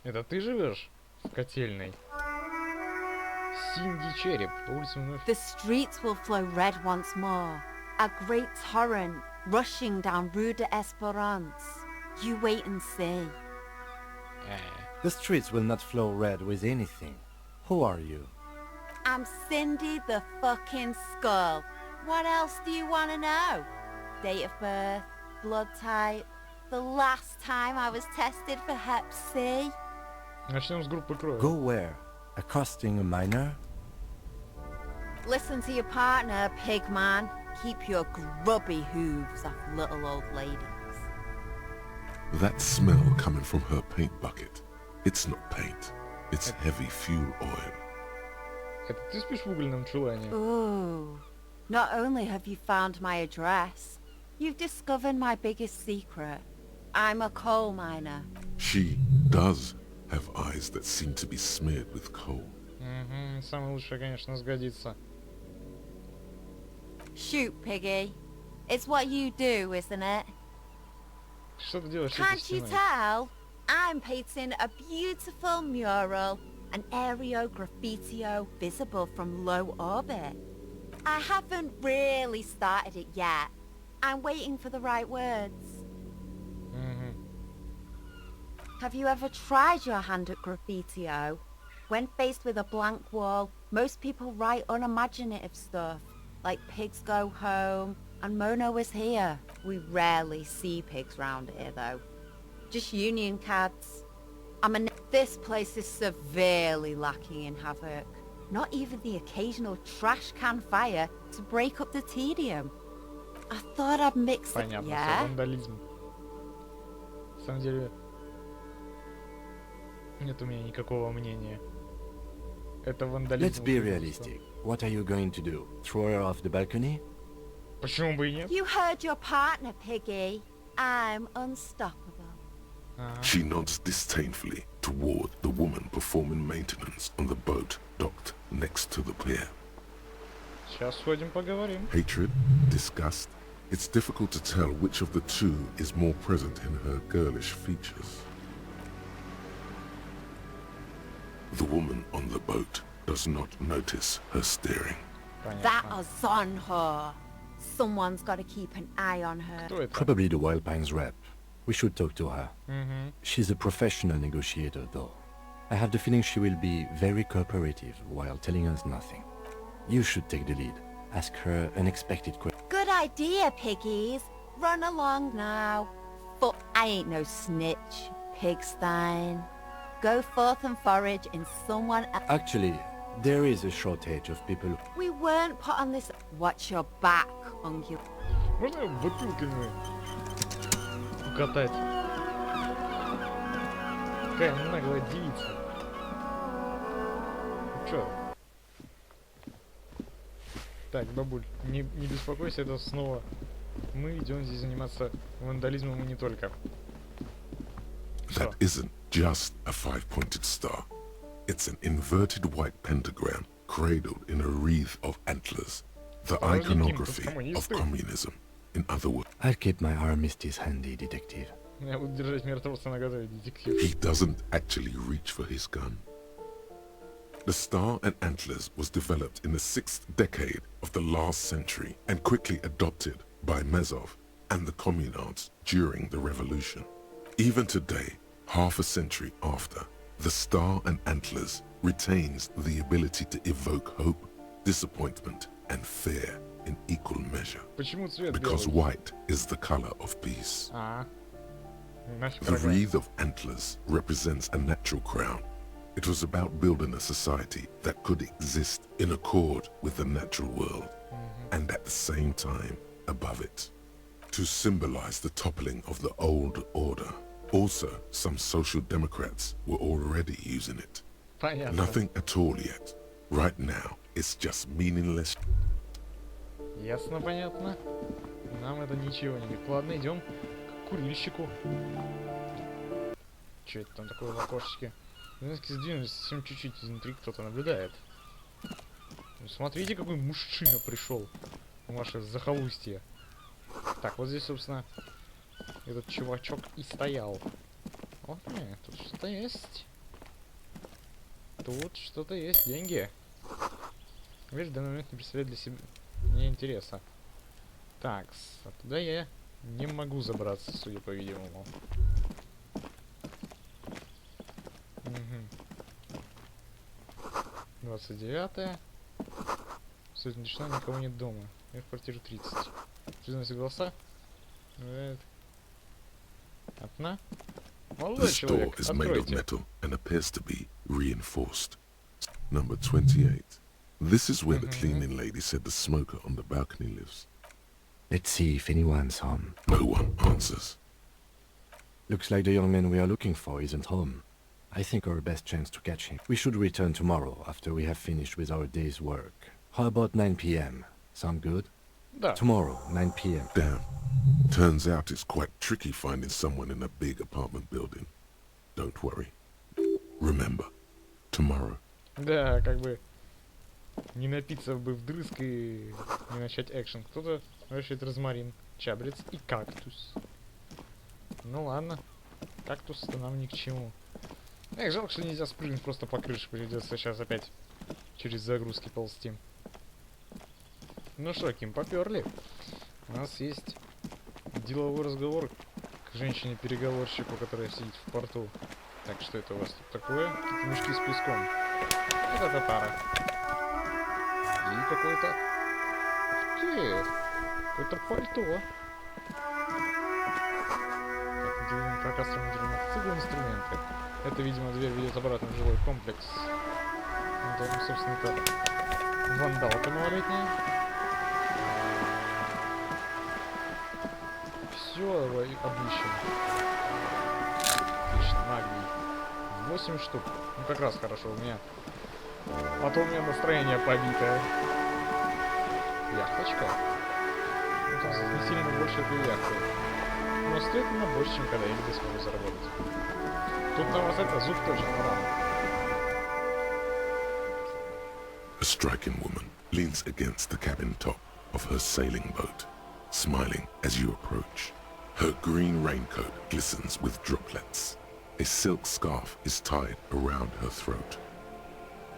Это ты живешь в котельной? Синди череп. Улица вновь. The streets will flow red once more. A great torrent rushing down Rue de Esperance. You wait and see. The streets will not flow red with anything. Who are you? I'm Cindy the fucking Skull. What else do you want to know? Date of birth, blood type, the last time I was tested for Hep C. Начнем с группы крови. Go where? Accosting a minor? Listen to your partner, pig man. Keep your grubby hooves off little old ladies. That smell coming from her paint bucket. It's not paint. It's heavy fuel oil. Это ты спишь в угольном чулане? Ooh. Not only have you found my address, you've discovered my biggest secret. I'm a coal miner. She does have eyes that seem to be smeared with coal. Угу, самое лучшее, конечно, сгодится. Shoot, piggy. It's what you do, isn't it? Что ты делаешь с этой Can't you стеной? tell? I'm painting a beautiful mural, an aereo graffitio visible from low orbit. I haven't really started it yet. I'm waiting for the right words. Угу. Have you ever tried your hand at graffitio? When faced with a blank wall, most people write unimaginative stuff, like pigs go home and Mono is here. We rarely see pigs round here though. Just union cards. This place is severely lacking in havoc. Not even the occasional trash can fire to break up the tedium. I thought I'd mix it, Понятно, всё, yeah? вандализм. На самом деле, нет у меня никакого мнения. Это вандализм. Let's be realistic. What are you going to do? Throw her off the balcony? Почему бы и нет? You heard your partner, Piggy. I'm unstoppable. Ага. She nods disdainfully toward the woman performing maintenance on the boat docked next to the pier. Сейчас сходим поговорим. Hatred, disgust. It's difficult to tell which of the two is more present in her girlish features. The woman on the boat does not notice her staring. That Понятно. is on her. Someone's got to keep an eye on her. Кто это? Probably the Wild Pines rep. We should talk to her. Угу. She's a professional negotiator, though. I have the feeling she will be very cooperative while telling us nothing. You should take the lead. Ask her unexpected questions. Good idea, piggies. Run along now. I ain't no snitch, Pigstein. Go forth and forage in someone else. Actually, there is a shortage of people. We weren't put on this. Watch your back, ungul. Можно его бутылками укатать? Какая наглая девица. Ну чё? Так, бабуль, не беспокойся, это снова мы идем здесь заниматься вандализмом и не только. That isn't just a five-pointed star. It's an inverted white pentagram cradled in a wreath of antlers. The iconography of communism, in other words. I'll keep my armistice handy, detective. Я буду держать мертвца наготове, детектив. He doesn't actually reach for his gun. The star and antlers was developed in the 6th decade of the last century and quickly adopted by Mezov and the communards during the revolution. Even today, half a century after, the star and antlers retains the ability to evoke hope, disappointment, and fear in equal measure. Почему цвет Because белый? white is the color of peace. Нафиг The программа. wreath of antlers represents a natural crown. It was about building a society that could exist in accord with the natural world and at the same time above it, to symbolize the toppling of the old order. Also, some social democrats were already using it. Понятно. Nothing at all yet. Right now, it's just meaningless. Ясно, понятно. Нам это ничего не говорит. Ладно, идем к курильщику. Че это там такое в окошечке? Занавески сдвинулись совсем чуть-чуть, изнутри кто-то наблюдает. Ну, смотрите, какой мужчина пришел в ваше захолустье. Так, вот здесь, собственно, этот чувачок и стоял. Вот, нет, тут что-то есть. Тут что-то есть, деньги. Видишь, в данный момент не представляет для себя мне интереса. Так, а туда я не могу забраться, судя по видимому. Угу. 29-е. Сегодня тишина, никого нет дома. Я в квартире 30. Признаюсь, голоса. Одна. Молодой This door человек, is made of откройте. metal and appears to be reinforced. Number 28. This is where the cleaning lady said the smoker on the balcony lives. Let's see if anyone's home. No one answers. Looks like the young man we are looking for isn't home. I think our best chance to catch him. We should return tomorrow after we have finished with our day's work. How about 9 p.m.? Sound good? Да. Tomorrow, 9 p.m. Damn. Turns out it's quite tricky finding someone in a big apartment building. Don't worry. Remember, tomorrow. Да, как бы не напиться бы вдрызг и не начать экшен. Кто-то выращивает розмарин, чабрец и кактус. Ну ладно, кактус-то нам ни к чему. Эх, жалко, что нельзя спрыгнуть просто по крыше, придется сейчас опять через загрузки ползти. Ну что, Ким, поперли. У нас есть деловой разговор к женщине-переговорщику, которая сидит в порту. Так, что это у вас тут такое? Какие-то мешки с песком. Это татара. И какой-то... Ух ты! Какое-то пальто. Так, делаем каркас мотоцикла, инструменты. Это, видимо, дверь ведет обратно в жилой комплекс. Это, собственно, это вандалка малолетняя. Все обыщем. Отлично, магний. 8 штук. Ну как раз хорошо у меня. А то у меня настроение побитое. Яхточка. Ну, тут не сильно больше этой яхты. Но стоит она больше, чем когда я где смогу заработать. Тут на вас это зуб точно рано. A striking woman leans against the cabin top of her sailing boat, smiling as you approach. Her green raincoat glistens with droplets. A silk scarf is tied around her throat.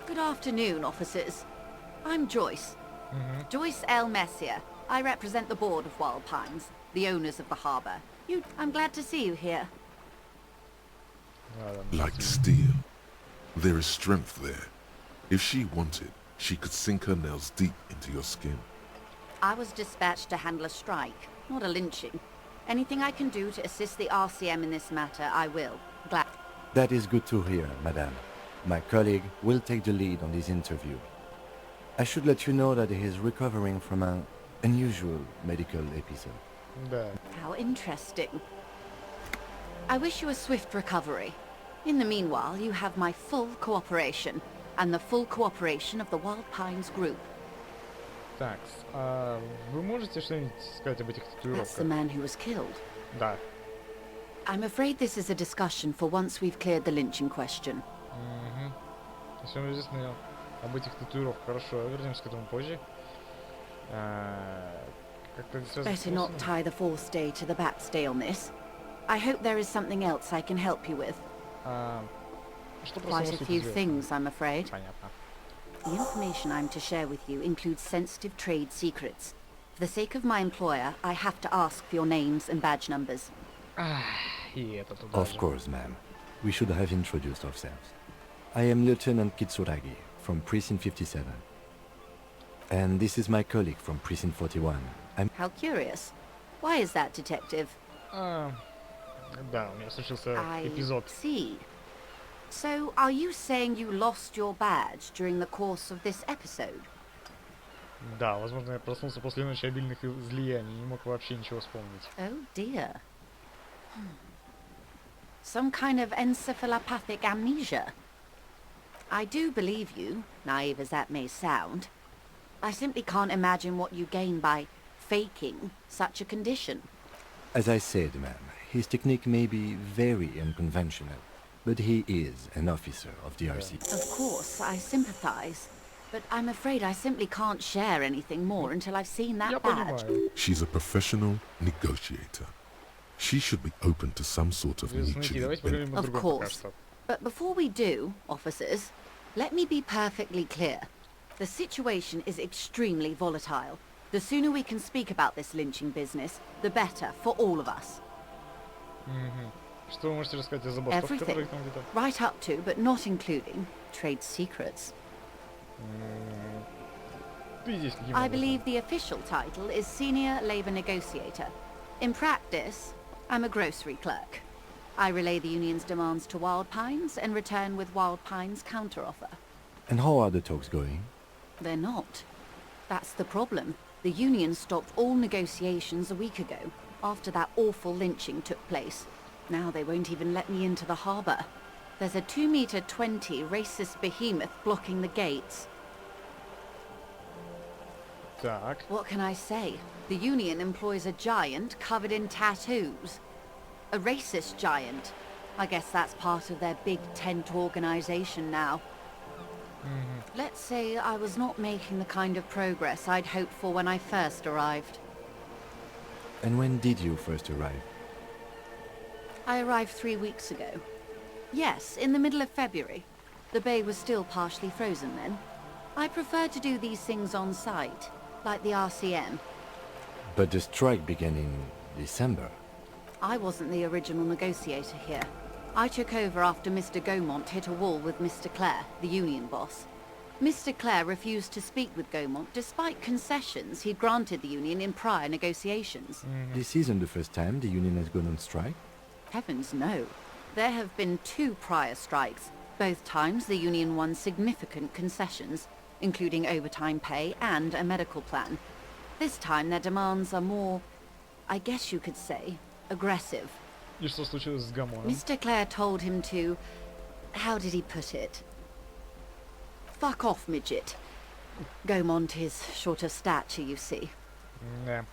Good afternoon, officers. I'm Joyce. Joyce L. Messier. I represent the board of Wild Pines, the owners of the harbour. I'm glad to see you here. Like steel, there is strength there. If she wanted, she could sink her nails deep into your skin. I was dispatched to handle a strike, not a lynching. Anything I can do to assist the RCM in this matter, I will. Glad. That is good to hear, madame. My colleague will take the lead on this interview. I should let you know that he is recovering from an unusual medical episode. Да. How interesting. I wish you a swift recovery. In the meanwhile, you have my full cooperation, and the full cooperation of the Wild Pines group. Так, а вы можете что-нибудь сказать об этих That's the татуировках? man who was killed. Да. I'm afraid this is a discussion for once we've cleared the lynching question. Если вам известно об этих татуировках, хорошо, вернемся к этому позже. Как-то это связано с Better not вопросом? tie the fourth day to the bat stay on this. I hope there is something else I can help you with. Что про саму Quite a суть few известно? things, I'm afraid. Понятно. The information I'm to share with you includes sensitive trade secrets. For the sake of my employer, I have to ask for your names and badge numbers. И это туда Of же. course, ma'am. We should have introduced ourselves. I am Lieutenant Kitsuragi from Precinct 57. And this is my colleague from Precinct 41. I'm... How curious. Why is that, detective? Да, у меня случился I эпизод. see. So, are you saying you lost your badge during the course of this episode? Да, возможно, я проснулся после ночи обильных излияний и не мог вообще ничего вспомнить. Oh dear. Some kind of encephalopathic amnesia. I do believe you, naive as that may sound. I simply can't imagine what you gain by faking such a condition. As I said, ma'am, his technique may be very unconventional, but he is an officer of the RC. Of course, I sympathize. But I'm afraid I simply can't share anything more until I've seen Я that badge. понимаю. She's a professional negotiator. She should be open to some sort of Знаете, mutually давайте поговорим о Of другом пока course. что. But before we do, officers, Let me be perfectly clear. The situation is extremely volatile. The sooner we can speak about this lynching business, the better for all of us. Что вы можете рассказать о забастовках, Everything. которые там где-то? Right up to, but not including, trade secrets. Ты здесь каким I образом? believe the official title is Senior Labor Negotiator. In practice, I'm a grocery clerk. I relay the union's demands to Wild Pines and return with Wild Pines' counteroffer. And how are the talks going? They're not. That's the problem. The union stopped all negotiations a week ago, after that awful lynching took place. Now they won't even let me into the harbour. There's a 2-meter 20 racist behemoth blocking the gates. Так. What can I say? The union employs a giant covered in tattoos. A racist giant. I guess that's part of their big tent organization now. Let's say I was not making the kind of progress I'd hoped for when I first arrived. And when did you first arrive? I arrived 3 weeks ago. Yes, in the middle of February. The bay was still partially frozen then. I prefer to do these things on site, like the RCM. But the strike began in December. I wasn't the original negotiator here. I took over after Mr. Gaumont hit a wall with Mr. Clare, the union boss. Mr. Clare refused to speak with Gaumont despite concessions he'd granted the union in prior negotiations. This isn't the first time the union has gone on strike. Heavens no. There have been 2 prior strikes. Both times the union won significant concessions, including overtime pay and a medical plan. This time their demands are more, I guess you could say, aggressive. И что случилось с Гамоном? Mr. Clare told him to... how did he put it? Fuck off, midget. Gaumont is short of stature, you see. Да.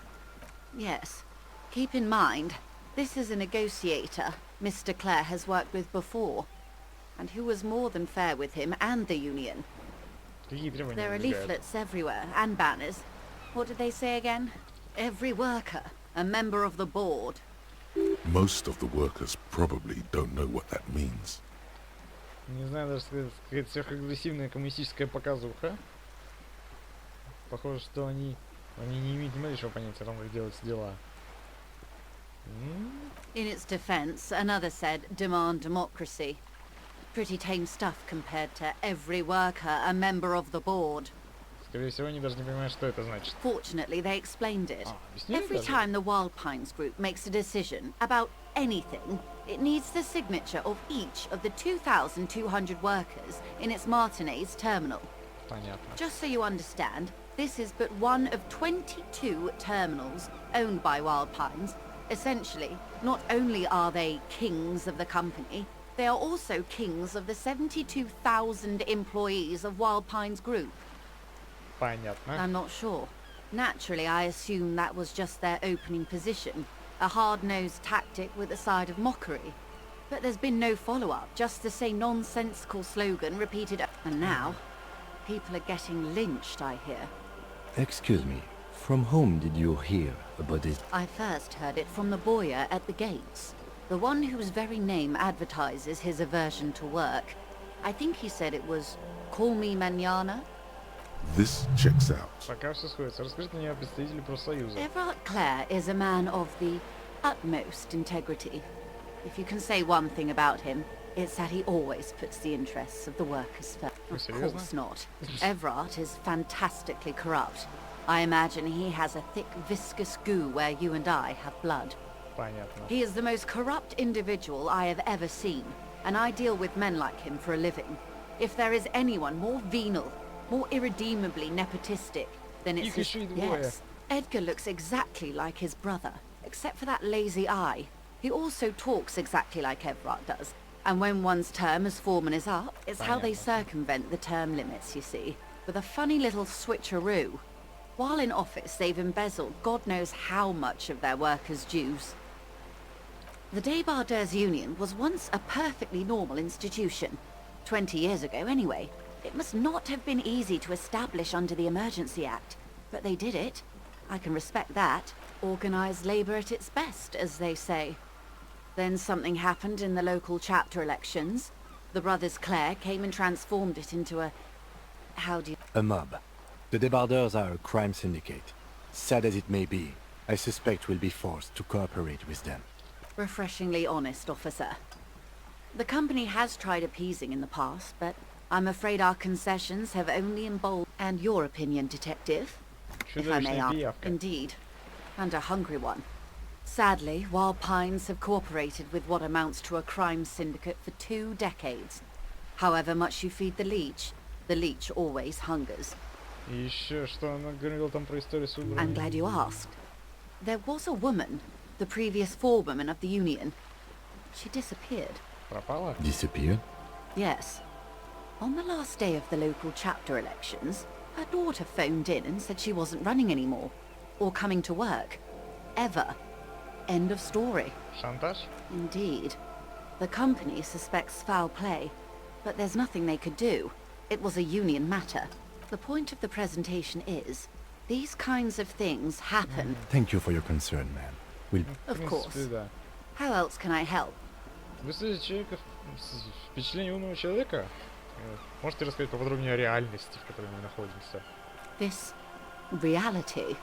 Yes. Keep in mind, this is a negotiator Mr. Clare has worked with before, and who was more than fair with him and the union. Какие требования There are выдвигают? leaflets everywhere, and banners. What did they say again? Every worker, a member of the board. Most of the workers probably don't know what that means. Не знаю, даже сказать, какая-то сверхагрессивная коммунистическая показуха. Похоже, что они не имеют ни малейшего понятия о том, как делаются дела. In its defense, another said, demand democracy. Pretty tame stuff compared to every worker, a member of the board. Скорее всего, они даже не понимают, что это значит. Fortunately, they explained it. Объяснили Every даже? time the Wild Pines group makes a decision about anything, it needs the signature of each of the 2,200 workers in its Martinez terminal. Понятно. Just so you understand, this is but one of 22 terminals owned by Wild Pines. Essentially, not only are they kings of the company, they are also kings of the 72,000 employees of Wild Pines Group. Понятно. I'm not sure. Naturally, I assume that was just their opening position, a hard-nosed tactic with a side of mockery. But there's been no follow-up, just the same nonsensical slogan repeated. And now, people are getting lynched, I hear. Excuse me, from whom did you hear about this? I first heard it from the boyer at the gates, the one whose very name advertises his aversion to work. I think he said it was, "Call me mañana." This checks out. Пока все сходится. Расскажите мне о представителе профсоюза. Everard Clare is a man of the utmost integrity. If you can say one thing about him, it's that he always puts the interests of the workers first. Of Seriously? course not. Everard is fantastically corrupt. I imagine he has a thick, viscous goo where you and I have blood. Понятно. He is the most corrupt individual I have ever seen, and I deal with men like him for a living. If there is anyone more venal, more irredeemably nepotistic, then it's Их еще и двое. yes. Edgar looks exactly like his brother, except for that lazy eye. He also talks exactly like Everard does. And when one's term as foreman is up, it's how they circumvent the term limits, you see, with a funny little switcheroo. While in office, they've embezzled God knows how much of their workers' dues. The Débardeurs Union was once a perfectly normal institution. 20 years ago, anyway. It must not have been easy to establish under the Emergency Act, but they did it. I can respect that. Organised labour at its best, as they say. Then something happened in the local chapter elections. The brothers Clare came and transformed it into a... how do you... A mob. The debardeurs are a crime syndicate. Sad as it may be, I suspect we'll be forced to cooperate with them. Refreshingly honest, officer. The company has tried appeasing in the past, but I'm afraid our concessions have only emboldened... And your opinion, detective? If I may Чудовищная ask. пиявка. Indeed. And a hungry one. Sadly, Wild Pines have cooperated with what amounts to a crime syndicate for 2 decades. However much you feed the leech always hungers. И еще, что она говорила там про историю с выборами? I'm glad you asked. There was a woman, the previous forewoman of the Union. She disappeared. Пропала? Disappeared? Yes. On the last day of the local chapter elections, her daughter phoned in and said she wasn't running anymore. Or coming to work. Ever. End of story. Шантаж? Indeed. The company suspects foul play, but there's nothing they could do. It was a union matter. The point of the presentation is, these kinds of things happen. Thank you for your concern, ma'am. We'll... В Of принципе, course. да. How else can I help? Вы слышите человека, впечатление умного человека? Можете рассказать поподробнее о реальности, в которой мы находимся? This reality.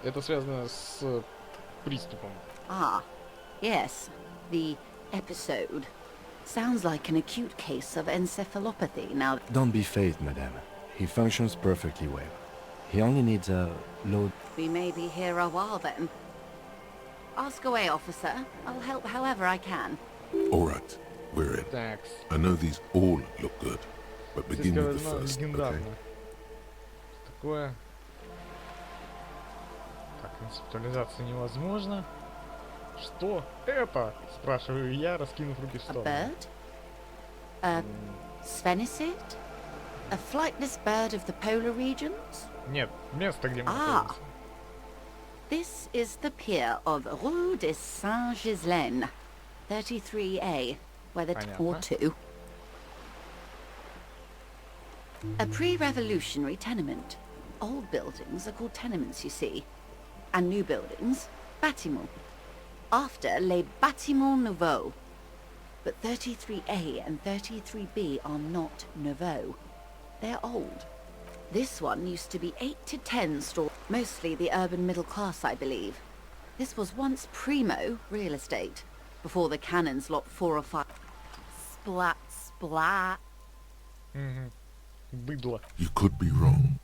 Это связано с приступом. Ah, yes. The episode. Sounds like an acute case of encephalopathy now. Don't be phased, madame. He functions perfectly well. He only needs a load... We may be here a while then. Ask away, officer. I'll help however I can. All right, we're in. Так, I know these all look good, but begin здесь with the говорят, first, okay? легендарно. Такое... Так, концептуализация невозможна. Что это? Спрашиваю я, раскинув руки в A сторону. bird? A sphenicid? A flightless bird of the polar regions? Нет, место, где мы Ah. находимся. This is the pier of Rue de Saint-Ghislain, 33A, where the... or Понятно. 2. A pre-revolutionary tenement. Old buildings are called tenements, you see. And new buildings, bâtiments. After les bâtiments nouveaux. But 33A and 33B are not nouveaux. They're old. This one used to be 8 to 10 stories, mostly the urban middle class, I believe. This was once primo real estate, before the cannons locked 4 or 5... Splat, splat. Мгм. Быдло. You could be wrong,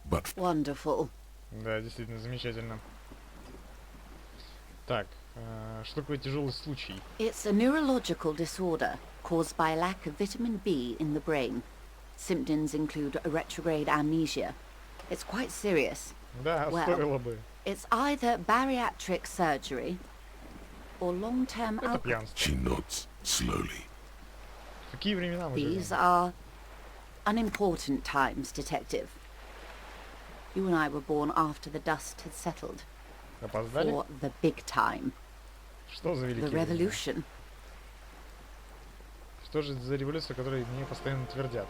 but Wonderful. Да, действительно замечательно. Так, что такое тяжелый случай? It's a neurological disorder caused by a lack of vitamin B in the brain. Symptoms include a retrograde amnesia. It's quite serious. Да, Well, стоило бы. It's either bariatric surgery or long-term Это alcohol. пьянство. she nods slowly. В какие времена мы These живем? are unimportant times, detective. You and I were born after the dust had settled. Опоздали? For the big time. Что за The великие времена? revolution. Что же это за революция, о которой мне постоянно твердят?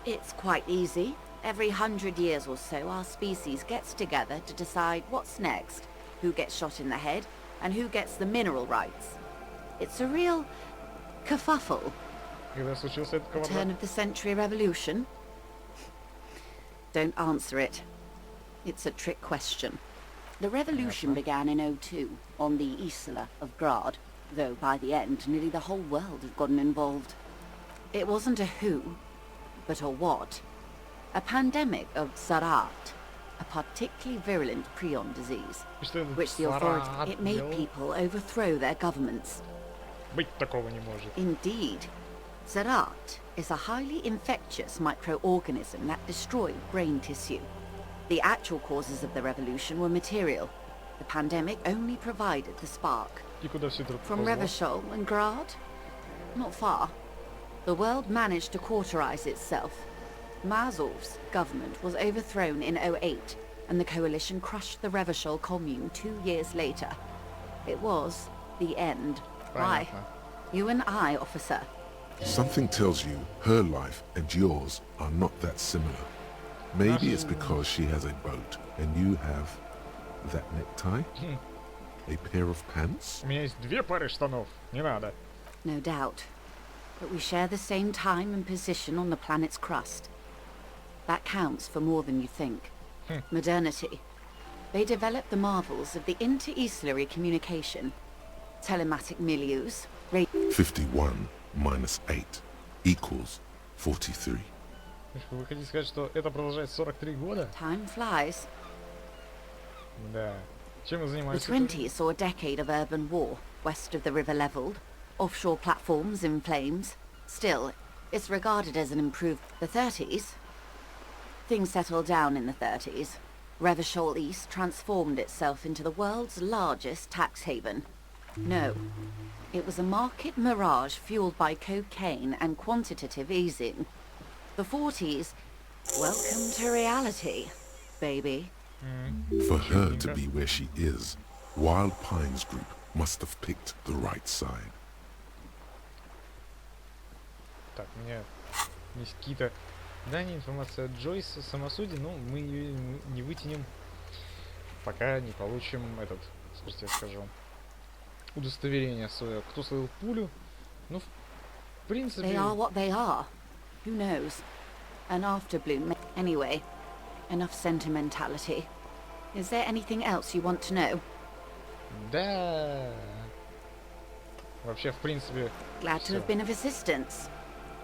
It's quite easy. Every 100 years or so, our species gets together to decide what's next, who gets shot in the head, and who gets the mineral rights. It's a real kerfuffle. Когда случился этот Turn кавардак? of the century revolution? Don't answer it. It's a trick question. The revolution began in '02 on the Isla of Grad, though by the end nearly the whole world had gotten involved. It wasn't a who, but a what. A pandemic of Zarat, a particularly virulent prion disease, И что этот which the Сарат authority... It made делал? people overthrow their governments. Быть такого не может. Indeed. Zarat is a highly infectious microorganism that destroyed brain tissue. The actual causes of the revolution were material. The pandemic only provided the spark. И куда все это From пошло? Revachol and Grad? Not far. The world managed to cauterize itself. Mazov's government was overthrown in '08, and the coalition crushed the Revachol commune 2 years later. It was the end. Why? Понятно. You and I, officer. Something tells you her life and yours are not that similar. Maybe it's because she has a boat and you have that necktie, a pair of pants. У меня есть 2 пары штанов. Не надо. No doubt. but we share the same time and position on the planet's crust. That counts for more than you think. Modernity. They developed the marvels of the inter-estellary communication, telematic milieus, 51 minus 8 equals 43. Вы хотите сказать, что это продолжается 43 года? time flies. Да. Чем вы The занимаетесь? 20s saw a decade of urban war, west of the river leveled, offshore platforms in flames. Still, it's regarded as an improved... The 30s? Things settled down in the 30s. Revachol East transformed itself into the world's largest tax haven. No, it was a market mirage fueled by cocaine and quantitative easing. The 40s, welcome to reality, baby. For her to be where she is, Wild Pines Group must have picked the right side. Так, у меня есть какие-то данные, информация от Джойс о самосуде, но мы ее не вытянем, пока не получим этот, скажите, я скажу, удостоверение свое. Кто словил пулю? Ну, в принципе... They are what they are. Who knows? An afterbloom. Anyway, enough sentimentality. Is there anything else you want to know? Да. Вообще, в принципе... Glad to всё. have been of assistance.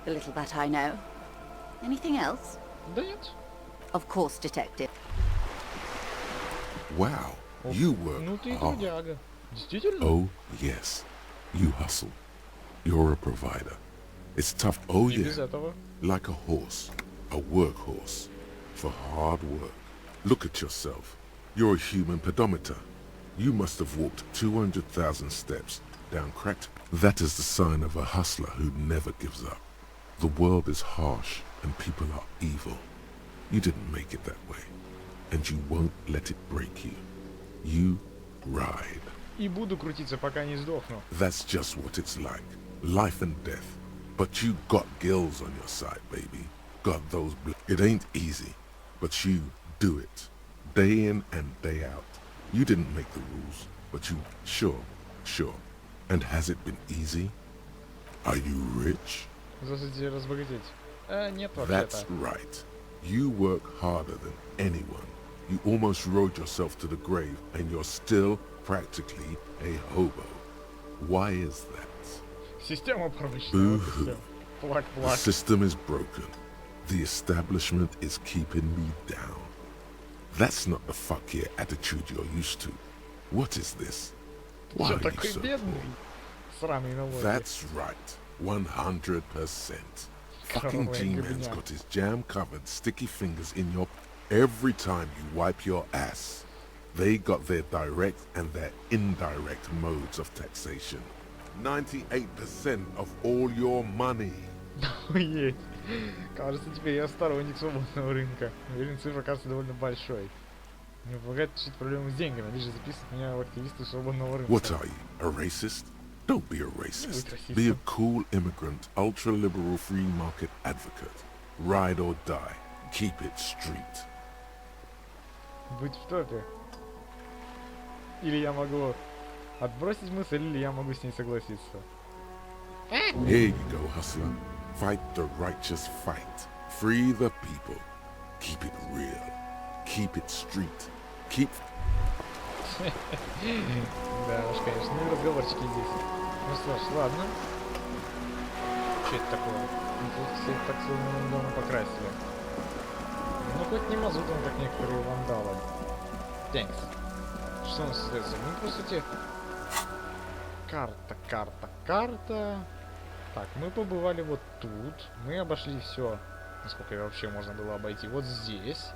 The little that I know. Anything else? Да нет. Of course, detective. Wow, Ух, you work ну ты hard. трудяга. Действительно? Oh, yes. You hustle. You're a provider. It's tough, oh Не без yeah, этого. like a horse, a workhorse, for hard work. Look at yourself. You're a human pedometer. You must have walked 200,000 steps down cracked. That is the sign of a hustler who never gives up. The world is harsh and people are evil. You didn't make it that way, and you won't let it break you. You ride. И буду крутиться, пока не сдохну. That's just what it's like. Life and death. But you got gills on your side, baby. Got those It ain't easy, but you do it. Day in and day out. You didn't make the rules, but you... Sure. And has it been easy? Are you rich? Здравствуйте, разбогатеть. Нет, That's вообще-то. right. You work harder than anyone. You almost rode yourself to the grave, and you're still practically a hobo. Why is that? Система порочная. Вот и Boo-hoo. всё. The Плак-плак. system is broken. The establishment is keeping me down. That's not the fuck yeah attitude you're used to. What is this? Why Чё are you такой so бедный? poor? Сраный налоги. That's right. 100%. Fucking Кровавая G-Man's гребня. got his jam-covered sticky fingers in your... Every time you wipe your ass, they got their direct and their indirect modes of taxation. 98% of all your money. Охуеть. Кажется, теперь я сторонник свободного рынка. Уверен, цифра кажется довольно большой. Не помогает решить проблему с деньгами, лишь записывать меня в активисты свободного рынка. What are you, a racist? Don't be a racist. Be a cool immigrant, ultra-liberal free market advocate. Ride or die. Keep it street. Быть в топе. Или я могу отбросить мысль, или я могу с ней согласиться. Here you go, hustler. Fight the righteous fight. Free the people. Keep it real. Keep it street. Keep... Да уж, конечно, ну и разговорчики здесь. Ну что ж, ладно. Что это такое? Ну, тут все так словно недавно покрасили. Ну хоть не мазутом, как некоторые вандалы. Тянкс. Что у нас остается? Ну, по сути... Карта. Так, мы побывали вот тут. Мы обошли все, насколько вообще можно было обойти. Вот здесь.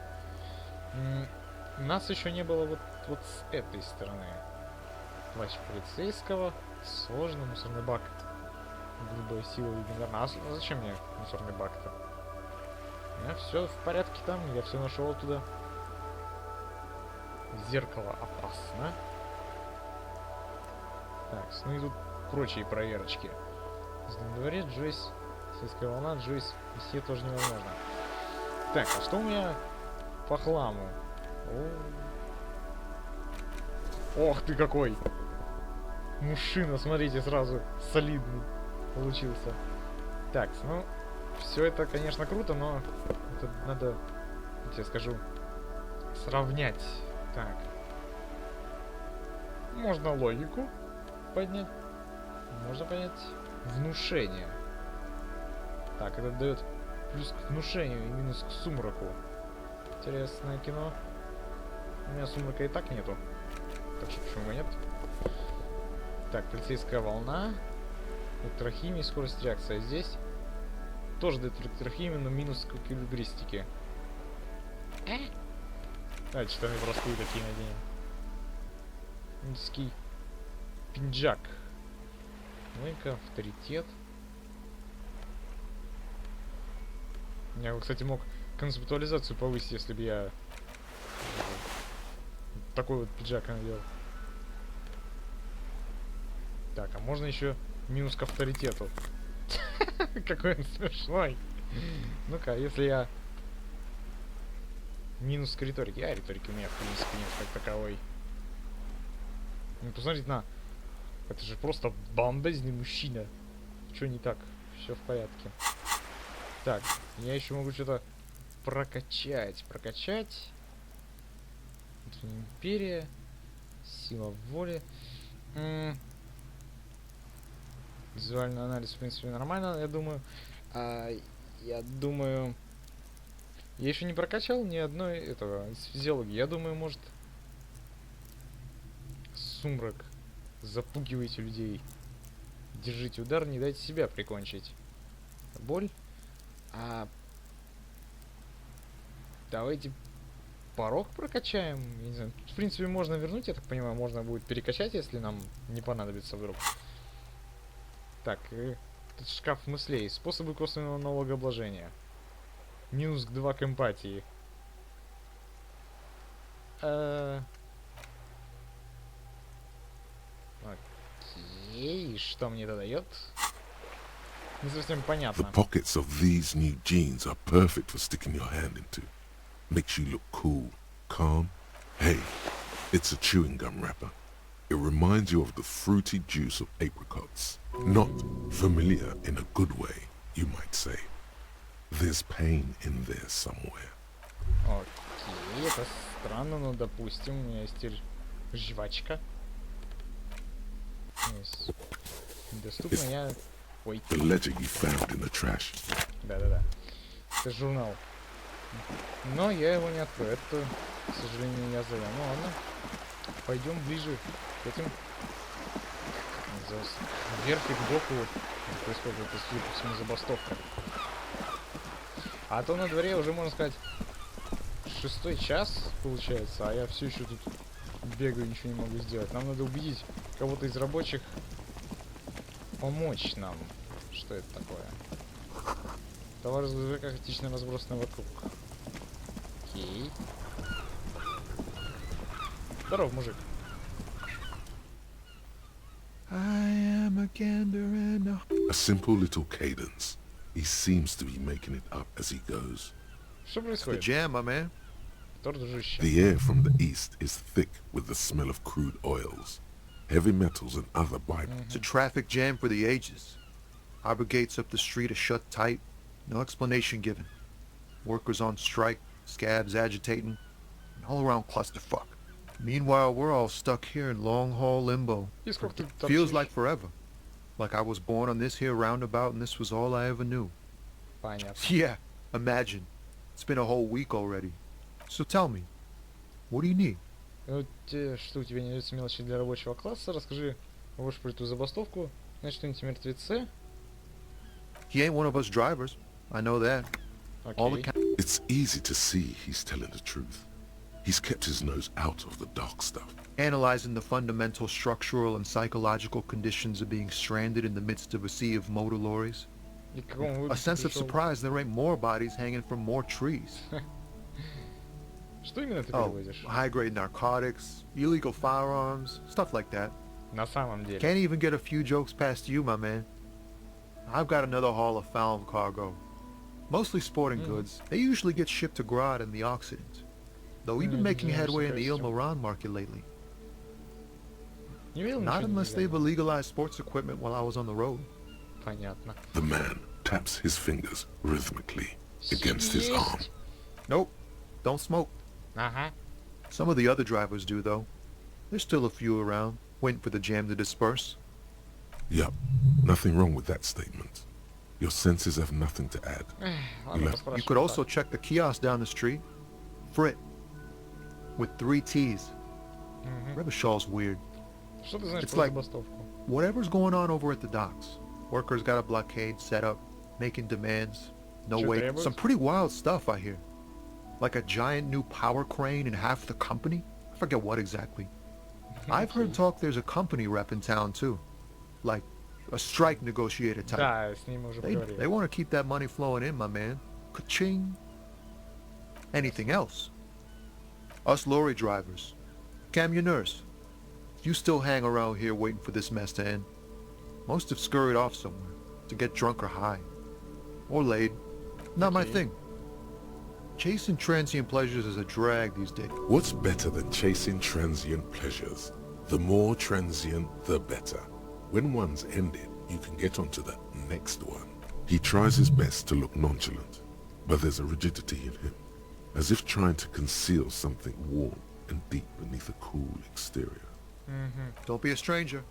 Нас еще не было вот с этой стороны. Плащ полицейского. Сложно, мусорный бак. Грубая сила легендарная. А зачем мне мусорный бак-то? У меня все в порядке там, я все нашел оттуда. Зеркало опасно. Так, ну и тут прочие проверочки. В дворе Джойс, сельская волна, Джойс, все тоже невозможно. Так, а что у меня по хламу? Ох ты какой! Мужчина, смотрите, сразу солидный получился. Так, ну, все это, конечно, круто, но это надо, я тебе скажу, сравнять. Так. Можно логику поднять. Можно понять внушение. Так, это дает плюс к внушению и минус к сумраку. Интересное кино. У меня сумрака и так нету. Так что почему бы нет? Так, полицейская волна. Электрохимия, скорость реакции. Здесь тоже дает электрохимию, но минус к эквилибристике. Давайте штаны простые такие наденем. Низкий пинджак. Ну-ка, авторитет. Я бы, кстати, мог концептуализацию повысить, если бы я такой вот пиджак надел. Так, а можно еще минус к авторитету. Какой он смешной. Ну-ка, если я минус к риторике. А риторики у меня, в принципе, нет как таковой. Ну, посмотрите на... Это же просто бомбезный мужчина. Что не так? Все в порядке. Так, я еще могу что-то прокачать. Прокачать. Империя. Сила воли. Визуальный анализ, в принципе, нормально, я думаю. Я думаю... Я еще не прокачал ни одной этого из физиологии. Я думаю, может... Сумрак. Запугивайте людей. Держите удар, не дайте себя прикончить. Боль. Давайте порог прокачаем. Я не знаю. В принципе, можно вернуть, я так понимаю. Можно будет перекачать, если нам не понадобится вдруг. Так, тут шкаф мыслей. Способы косвенного налогообложения. Минус 2 к эмпатии. Окей, что мне это дает? Не совсем The понятно. pockets of these new jeans are perfect for sticking your hand into. Makes you look cool, calm. Hey, it's a chewing gum wrapper. It reminds you of the fruity juice of apricots. Not familiar in a good way, you might say. There's pain in there somewhere. Окей, это странно, но допустим, у меня есть теперь жвачка. Доступно я... Ой. The ledger you found in the trash. Да-да-да. Это журнал. Но я его не открою. Это, к сожалению, я забыл. Ну ладно. Пойдем ближе к этим. Вверх и к доку. Происходит это, судя по всему, забастовка. А то на дворе уже, можно сказать, 6-й час, получается, а я все еще тут бегаю, ничего не могу сделать. Нам надо убедить кого-то из рабочих помочь нам. Что это такое? Товар из хаотично разбросаны вокруг. Окей. Здоров, мужик. A simple little cadence. He seems to be making it up as he goes. Что The происходит? jam, my man. Тор, дружище. The air from the east is thick with the smell of crude oils, heavy metals and other byproducts. It's a traffic jam for the ages. Harbor gates up the street are shut tight. No explanation given. Workers on strike, scabs agitating, an all-around clusterfuck. Meanwhile, we're all stuck here in long-haul limbo. И сколько ты Feels торчишь? like forever. Like I was born on this here roundabout and this was all I ever knew. Понятно. Yeah, imagine. It's been a whole week already. So tell me, what do you need? Вот что у тебя не дается мелочи для рабочего класса? Расскажи, можешь про эту забастовку. Значит, эти мертвецы. He ain't one of us drivers. I know that. All the Окей. It's easy to see he's telling the truth. He's kept his nose out of the dark stuff. analyzing the fundamental structural and psychological conditions of being stranded in the midst of a sea of motor lorries. И к какому A выводу sense of пришел? surprise there ain't more bodies hanging from more trees. Что именно ты Oh, переводишь? high-grade narcotics, illegal firearms, stuff like that. На самом деле. Can't even get a few jokes past you, my man. I've got another haul of found cargo. Mostly sporting goods. They usually get shipped to Grad in the Occident. Though we've been making headway in the Il Moran market lately. Не видел Not ничего unless they've нелегального? legalized sports equipment while I was on the road. Понятно. The man taps his fingers rhythmically against his Yes. arm. Nope, don't smoke. Ага. Some of the other drivers do, though. There's still a few around, waiting for the jam to disperse. Yup, nothing wrong with that statement. Your senses have nothing to add. Ладно, You поспрашиваю. You could also check the kiosk down the street. Frit. With 3 T's. Мгм. Revachol's weird. Что ты знаешь It's про like- забастовку? Whatever's going on over at the docks. Workers got a blockade set up, making demands. No Чё wait. требуют? Some pretty wild stuff, I hear. Like a giant new power crane in half the company? I forget what exactly. I've heard talk there's a company rep in town, too. Like a strike negotiator type. Да, с ним мы уже They поговорили. want to keep that money flowing in, my man. Ka-ching. Anything else? Us lorry drivers. Camionneurs. You still hang around here waiting for this mess to end. Most have scurried off somewhere to get drunk or high. Or laid. Not my Okay. thing. Chasing transient pleasures is a drag these days. What's better than chasing transient pleasures? The more transient, the better. When one's ended, you can get onto the next one. He tries his best to look nonchalant, but there's a rigidity in him, as if trying to conceal something warm and deep beneath a cool exterior. Мгм. Don't be a stranger.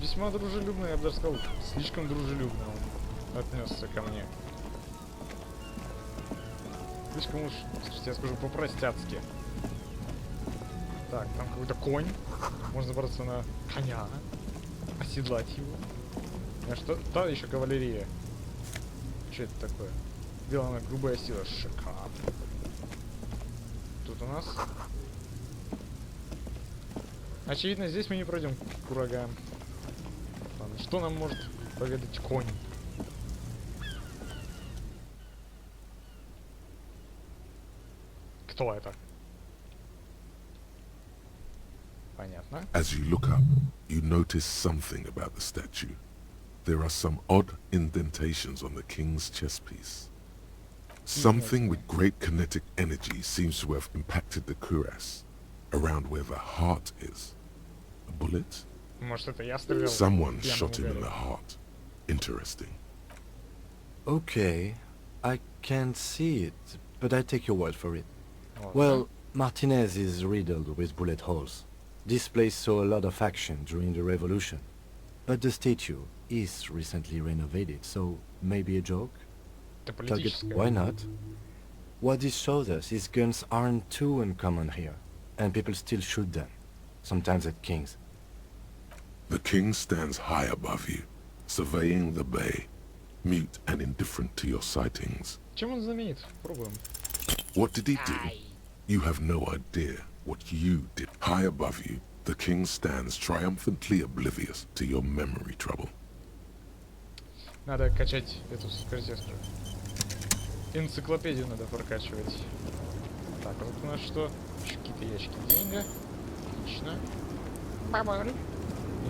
Весьма дружелюбно, я бы даже сказал, слишком дружелюбно он отнесся ко мне. Слишком уж, слушайте, я скажу, по-простяцки. Так, там какой-то конь. Можно забраться на коня, оседлать его. А что? Та еще кавалерия. Что это такое? Сделана грубая сила. Шикарно. Тут у нас... Очевидно, здесь мы не пройдем к урагам. Ладно, что нам может поведать конь? Кто это? Понятно. As you look up, you notice something about the statue. There are some odd indentations on the king's chest piece. Something with great kinetic energy seems to have impacted the cuirass, around where the heart is. A bullet? Может, это я стрелял? Someone Пьяным shot him in ударил. the heart. Interesting. Okay, I can't see it, but I take your word for it. Ладно. Well, Martinez is riddled with bullet holes. This place saw a lot of action during the revolution. But the statue is recently renovated, so maybe a joke? Это Target, политическое. why not? What this shows us is guns aren't too uncommon here, and people still shoot them, sometimes at kings. The king stands high above you, surveying the bay, mute and indifferent to your sightings. Чем он знаменит? Пробуем. What did he do? You have no idea what you did. High above you, the king stands triumphantly oblivious to your memory trouble. Надо качать эту скоростевскую. Энциклопедию надо прокачивать. Так, а тут у нас что? Еще какие-то ящики денег. Отлично. Бабуль.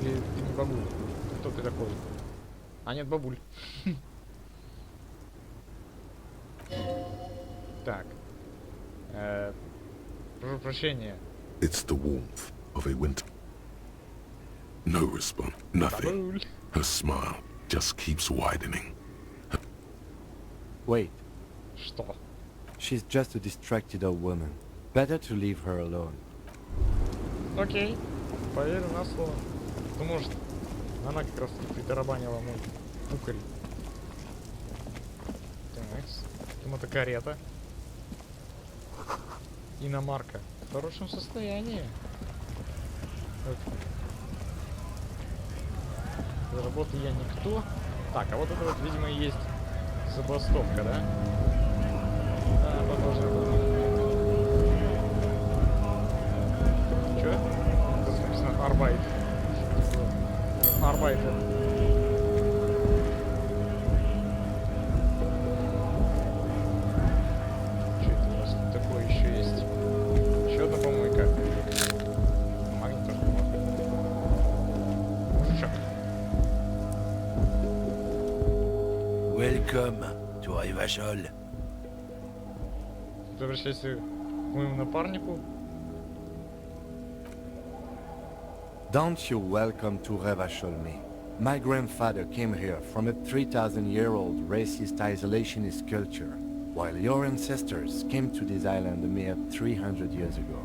Или ты не бабуль? Кто ты такой? А нет, бабуль. Так. Прошу прощения. It's the warmth of a winter. No response. Nothing. Бабуль. Her smile just keeps widening. Wait, Что? she's just a distracted old woman. Better to leave her alone. Окей. Поверю на слово. Ну, может, она как раз притарабанила мой куколь. Так, мотокарета. Иномарка. В хорошем состоянии. Так. За работы я никто. Так, а вот это вот, видимо, и есть забастовка, да? Да, похоже. Чё? Тут написано Арбайт. Арбайт. Что это у нас тут такое еще есть? Еще одна помойка. Магнит тоже можно. Мужичок. Welcome to Revachol. Ты обращайся к моему напарнику. Don't you welcome to Revachol me. My grandfather came here from a 3,000-year-old racist isolationist culture, while your ancestors came to this island a mere 300 years ago.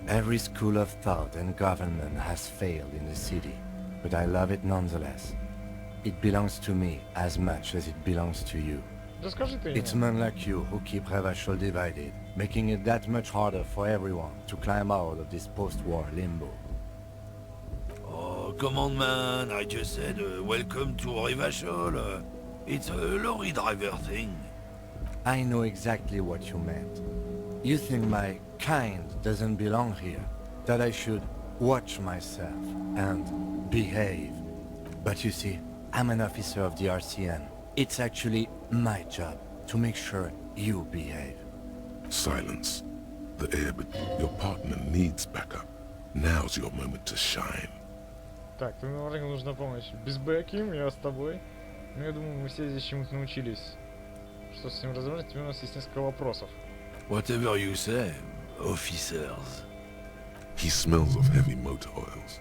Every school of thought and government has failed in the city, but I love it nonetheless. It belongs to me as much as it belongs to you. Расскажи ты It's мне. men like you who keep Revachol divided, making it that much harder for everyone to climb out of this post-war limbo. Oh, come on, man. I just said welcome to Rivachol. It's a lorry driver thing. I know exactly what you meant. You think my kind doesn't belong here, that I should watch myself and behave. But you see, I'm an officer of the RCN. It's actually my job to make sure you behave. Silence. The air, but your partner needs backup. Now's your moment to shine. Так, тебе нужна помощь. Без бэки, я с тобой. Ну, я думаю, мы все здесь чему-то научились. Что с ним разобрать? Тебе у нас есть несколько вопросов. Whatever you say, officers. He smells of heavy motor oils,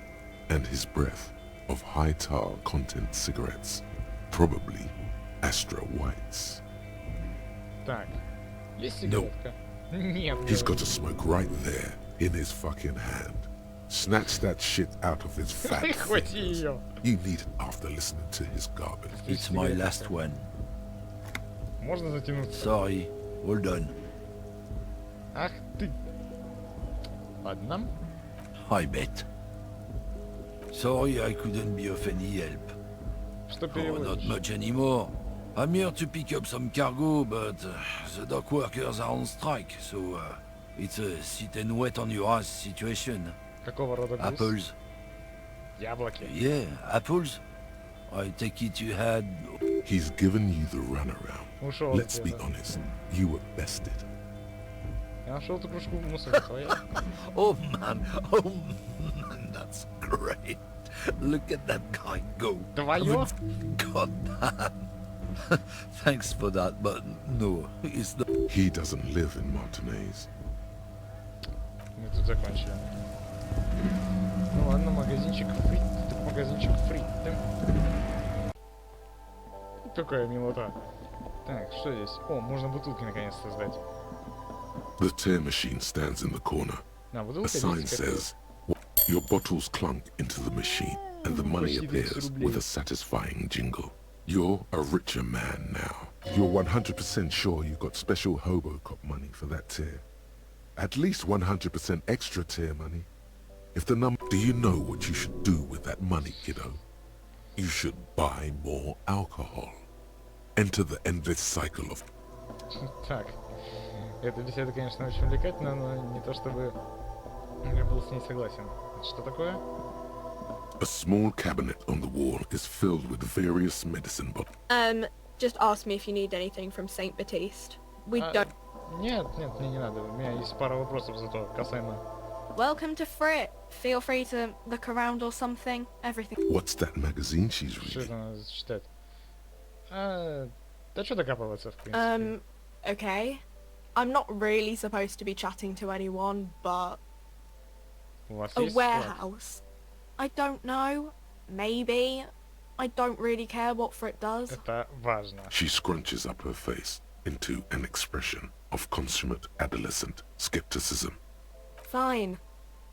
and his breath of high tar content cigarettes. Probably Astra Whites. Так, есть сигаретка? Нет. He's got a smoke right there in his fucking hand. Snatch that shit out of his fat Прихвати fingers. ее. You need it after listening to his garbage. It's my last one. Можно затянуться? Sorry, all done. Ах ты. Ладно. I bet. Sorry I couldn't be of any help. Что Oh, not переводишь? much anymore. I'm here to pick up some cargo, but the dock workers are on strike, so it's a sit and wait on your ass situation. Какого рода груз? Apples? Яблоки. Yeah, apples. I take it you had... He's given you the runaround. Ушел. Let's be honest, you were bested. Я нашел эту кружку в мусоре. Твоя? Oh man, that's great. Look at that guy go. Твое? God damn. Thanks for that, but no, it's not. He doesn't live in Martinez. Мы тут закончили. Ну ладно, магазинчик фрит. Так магазинчик фрит. Такая милота. Так, что здесь? О, можно бутылки наконец-то сдать. The tear machine stands in the corner. На, A бутылка sign 10 копеек. says, your bottles clunk into the machine, and the money Почти 200 appears рублей. with a satisfying jingle. You're a richer man now. You're 100% sure you got special Hobocop money for that tier. At least 100% extra tier money. If the number... Do you know what you should do with that money, kiddo? You should buy more alcohol. Enter the endless cycle of... Так. Эта беседа, конечно, очень увлекательна, но не то чтобы я был с ней согласен. Это что такое? A small cabinet on the wall is filled with various medicine bottles. Just ask me if you need anything from Saint Baptiste. We А, don't. Нет, мне не надо. У меня есть пара вопросов зато касаемо... Welcome to Frit. Feel free to look around or something. Everything. What's that magazine she's Что это reading? надо читать? Да что докапываться, в принципе? Okay. I'm not really supposed to be chatting to anyone, but У вас a есть склад? warehouse. I don't know. Maybe. I don't really care what Frit does. Это важно. She scrunches up her face into an expression of consummate adolescent skepticism. Fine.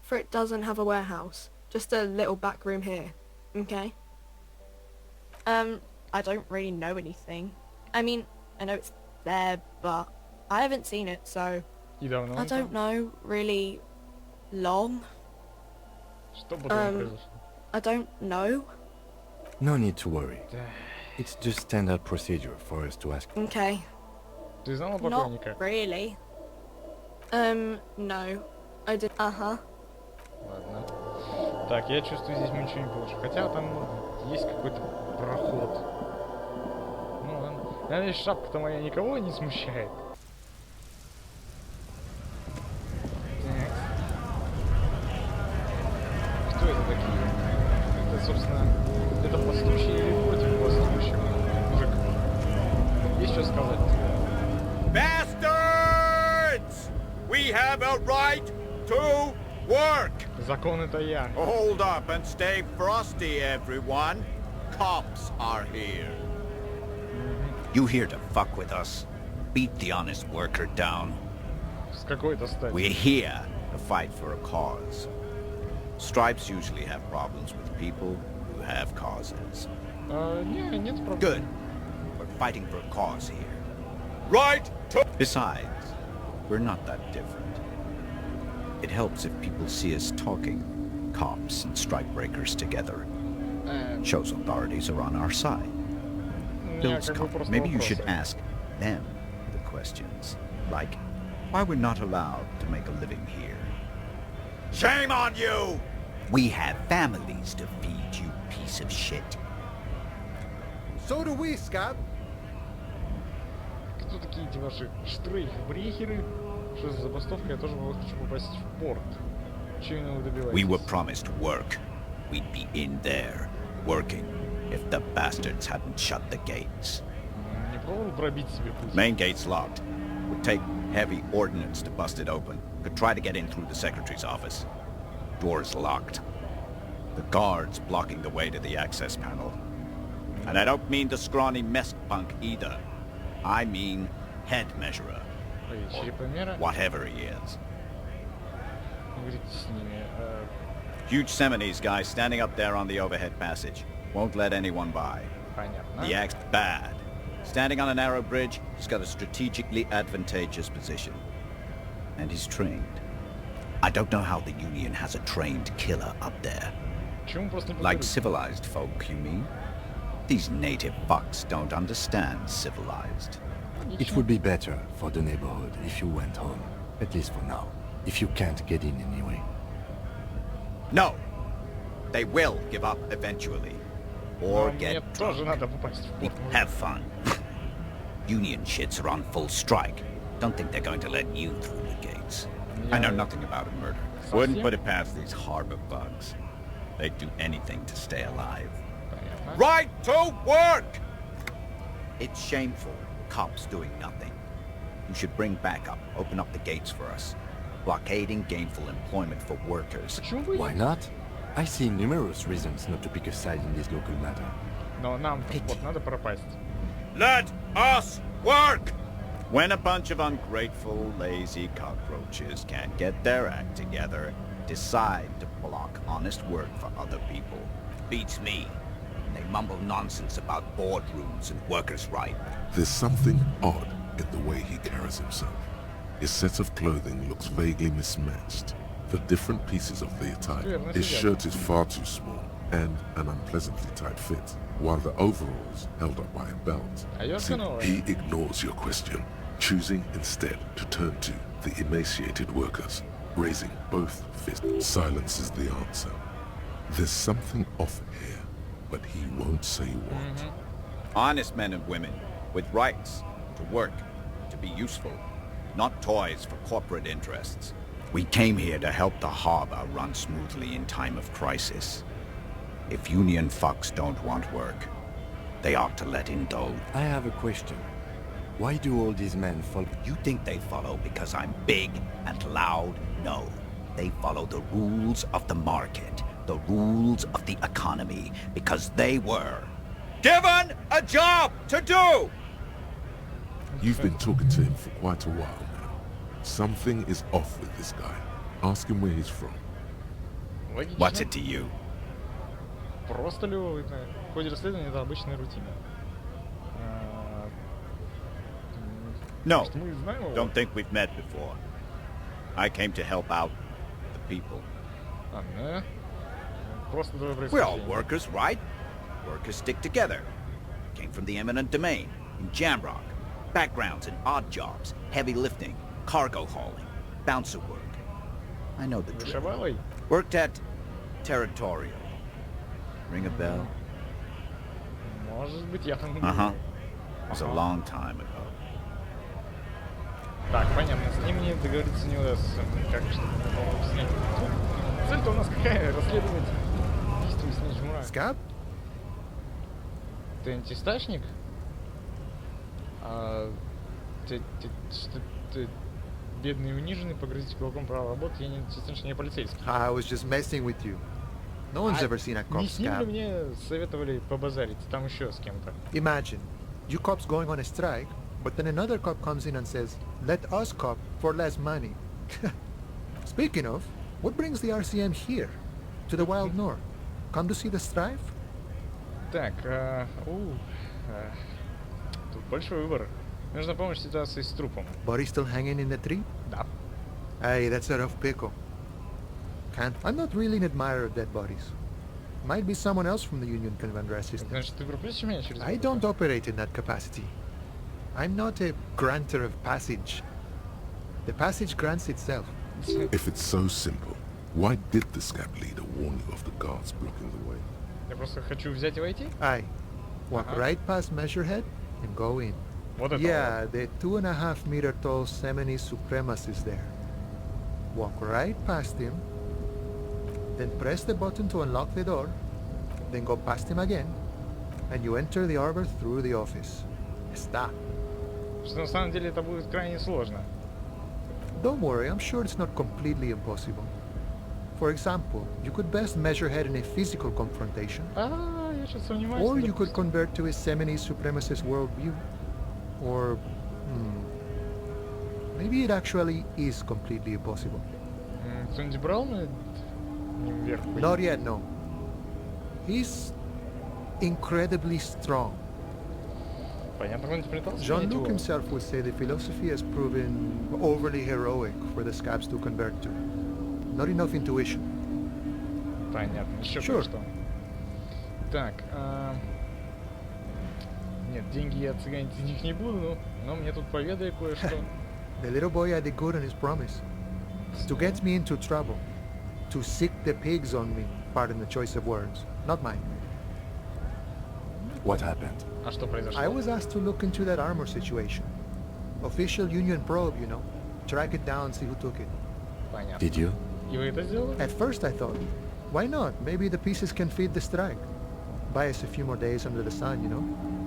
Frit doesn't have a warehouse. Just a little back room here. Okay? I don't really know anything. I mean, I know it's there, but I haven't seen it, so И давно I он don't там? know really long. Что потом произошло? I don't know. No need to worry. Да. It's just standard procedure for us to ask. Okay. Ты знала Not покойника? really. No. I did. Uh-huh. Ладно. Так, я чувствую, здесь мы ничего не получим. Хотя там есть какой-то проход. Ну ладно. Я надеюсь, шапка-то моя никого не смущает. Так. Кто это такие? Это, собственно, это пастущий или против пастущего? Мужик. Есть что сказать? Bastards! We have a right to work! Закон это я. Hold up and stay frosty, everyone. cops are here. You here to fuck with us? Beat the honest worker down. С какой-то стати. We're here to fight for a cause. Stripes usually have problems with people who have causes. Не, нет проблем. Good. We're fighting for a cause here. Right to... Besides, we're not that different. It helps if people see us talking, cops and strikebreakers together. Shows authorities are on our side. Builds confidence. Maybe you should ask them the questions, like why we're not allowed to make a living here. Shame on you! We have families to feed, you piece of shit. So do we, Scott. Кто такие эти ваши штрейхбрехеры? Что за забастовка? Я тоже хочу попасть в порт. Чего именно вы добиваетесь? We were promised work. We'd be in there, working, if the bastards hadn't shut the gates. Не пробовал пробить себе путь? Main gate's locked. Would take heavy ordnance to bust it open. Could try to get in through the secretary's office. Door's locked. The guards blocking the way to the access panel. And I don't mean the scrawny mess punk either. I mean head measurer. Ой, черепомера? Whatever he is. Говорите с ними. Huge Seminese guy standing up there on the overhead passage. Won't let anyone by. Понятно. The act's bad. Standing on a narrow bridge, he's got a strategically advantageous position. And he's trained. I don't know how the Union has a trained killer up there. Почему просто не Like поговорить? civilized folk, you mean? These native fucks don't understand civilized. It would be better for the neighborhood if you went home, at least for now, if you can't get in anyway. No! They will give up eventually. Or Но get мне тоже drunk. надо попасть в порт. Have fun. Union shits are on full strike. Don't think they're going to let you through the gates. I know nothing about a murder. Wouldn't put it past these harbor bugs. They'd do anything to stay alive. Понятно. Right to work! It's shameful. Cops doing nothing. You should bring backup. Open up the gates for us. Blockading gainful employment for workers. Почему бы Why нет? not? I see numerous reasons not to pick a side in this local matter. Но нам в порт надо пропасть. Let us work! When a bunch of ungrateful, lazy cockroaches can't get their act together, decide to block honest work for other people. Beats me. They mumble nonsense about boardrooms and workers' right. There's something odd in the way he carries himself. His set of clothing looks vaguely mismatched. The different pieces of the attire. His shirt is far too small and an unpleasantly tight fit, while the overalls held up by a belt. See, he ignores your question, choosing instead to turn to the emaciated workers, raising both fists. Silence is the answer. There's something off here, but he won't say what. Honest men and women, with rights, to work, to be useful, not toys for corporate interests. We came here to help the harbor run smoothly in time of crisis. If Union fucks don't want work, they ought to let indulge. I have a question. Why do all these men follow? You think they follow because I'm big and loud? No. They follow the rules of the market, the rules of the economy, because they were Given a job to do! You've been talking to him for quite a while now. Something is off with this guy. Ask him where he's from. Логично. What's it to you? Просто любопытно. В ходе расследования это обычная рутина. No, Может, мы знаем его? don't think we've met before. I came to help out the people. Да. Просто твое We're all происхождение. workers, right? Workers stick together. Came from the eminent domain, in Jamrock. Backgrounds in odd jobs, heavy lifting, cargo hauling, bouncer work. I know the drill. Вышибалой? Worked at Territorial. Ring a bell? Может быть, я там... Uh-huh. был. It was a long time ago. Так, понятно. С ним мне договориться не удастся. Как что-то, по-моему, снять. Цель-то у нас какая? Расследовать действия снять жмура. Scott? Ты антистачник? Ты бедный и униженный, погрузить кулаком право работы, я не полицейский. I was just messing with you. No one's ever seen a Не cop с ним же scab. мне советовали побазарить, там еще с кем-то. Imagine, you cops going on a strike, but then another cop comes in and says, let us cop for less money. Speaking of, what brings the RCM here? To the wild north? Come to see the strife? Так, тут большой выбор. Нужно помочь ситуации с трупом. Body still hanging in the tree? Да. Hey, that's a rough pickle. I'm not really an admirer of dead bodies. Might be someone else from the Union can render assistance. Значит, ты пропустишь меня через I воду? don't operate in that capacity. I'm not a granter of passage. The passage grants itself. If it's so simple, why did the scab leader warn you of the guards blocking the way? Я просто хочу взять и войти. Aye. Walk Uh-huh. right past Measurehead and go in. Вот это Yeah, the 2.5 meter tall Semini supremacist there. Walk right past him, then press the button to unlock the door, then go past him again, and you enter the arbor through the office. Está. вот. Что на самом деле это будет крайне сложно. Don't worry, I'm sure it's not completely impossible. For example, you could best Measurehead in a physical confrontation, Я что-то сомневаюсь. or но you could допустим. convert to his Semini supremacist worldview. Or, maybe it actually is completely impossible. Кто-нибудь брал на ним вверх? Not yet, no. He's incredibly strong. Понятно, кто-нибудь пытался понять Jean-Luc его? himself would say the philosophy has proven overly heroic for the scabs to convert to. Not enough intuition. Понятно, еще Sure. кое-что. Так, нет, деньги я цыганить из них не буду, но мне тут поведай кое-что. The little boy had the good on his promise. To get me into trouble. To sick the pigs on me. Pardon the choice of words. Not mine. What happened? А что произошло? I was asked to look into that armor situation. Official union probe, you know. Track it down, see who took it. Понятно. Did you? И вы это сделали? At first I thought, why not? Maybe the pieces can feed the strike. Buy us a few more days under the sun, you know?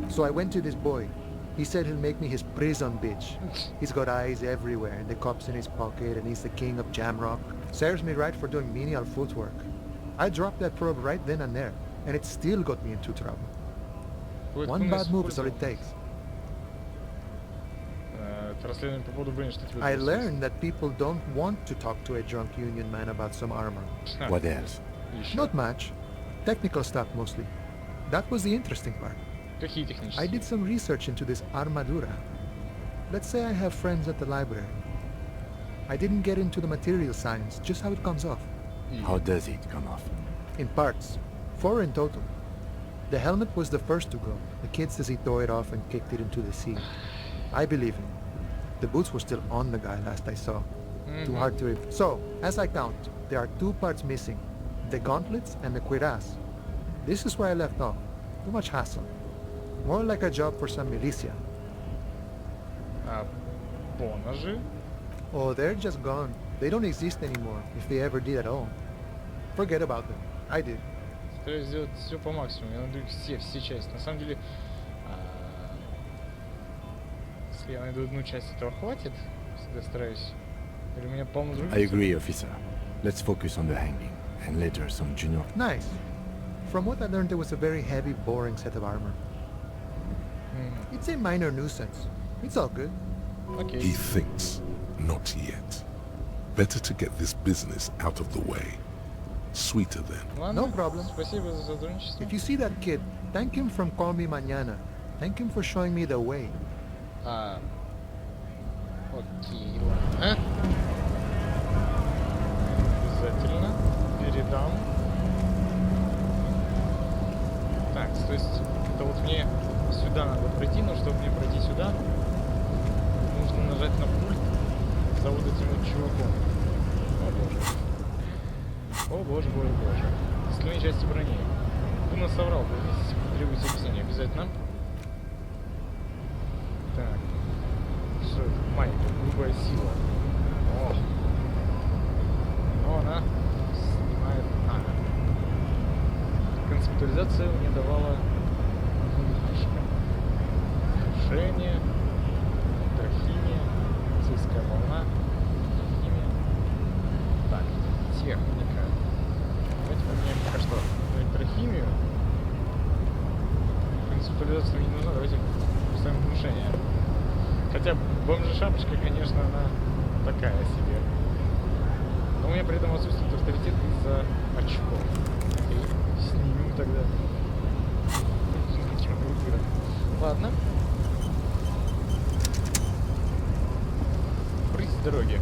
So I went to this boy. He said he'll make me his prison bitch. He's got eyes everywhere, and the cops in his pocket, and he's the king of Jamrock. Serves me right for doing menial footwork. I dropped that probe right then and there, and it still got me into trouble. Какой-то One умный bad move is all использовал. it takes. Это расследование по поводу брони, что тебе I это learned that people don't want to talk to a drunk union man about some armor. интересно? What else? Еще. Not much. Technical stuff mostly. That was the interesting part. Какие технические? I did some research into this armadura. Let's say I have friends at the library. I didn't get into the material science, just how it comes off. И- How does it come off? In parts. 4 in total. The helmet was the first to go. The kid says he tore it off and kicked it into the sea. I believe him. The boots were still on the guy last I saw. Too Мгм. hard to read. So, as I count, there are 2 parts missing. The gauntlets and the cuirass. This is where I left off. Too much hassle. More like a job for some militia. А поножи? Oh, they're just gone. They don't exist anymore, if they ever did at all. Forget about them. I did. Стараюсь сделать все по максимуму. Я найду их все части. На самом деле, если я найду одну часть, этого хватит. Всегда стараюсь. Или у меня полно других. I agree, officer. Let's focus on the hanging, and later some junior. Nice. From what I learned, there was a very heavy, boring set of armor. It's a minor nuisance. It's all good. Окей. He thinks, not yet. Better to get this business out of the way. Sweeter then. Ладно. No problem. Спасибо за сотрудничество. If you see that kid, thank him from Call Me Mañana. Thank him for showing me the way. Окей, ладно. Обязательно передам. Так, то есть это вот мне сюда надо пройти, но чтобы мне пройти сюда, нужно нажать на пульт за вот этим вот чуваком. О боже. О боже, боже, боже. Остальные части брони. Ты нас соврал, требуется объяснение обязательно. Так. Что это? Маленькая, грубая сила. О! Но она снимает... Концептуализация мне давала немножко. Движение, трахимия, цейская волна, химия. Так, техника. Давайте поменяем пока что Хотя бомжа-шапочка, конечно, она такая себе. Но у меня при этом отсутствует авторитет из-за очков. Окей, снимем тогда. Ладно. Брысь с дороги.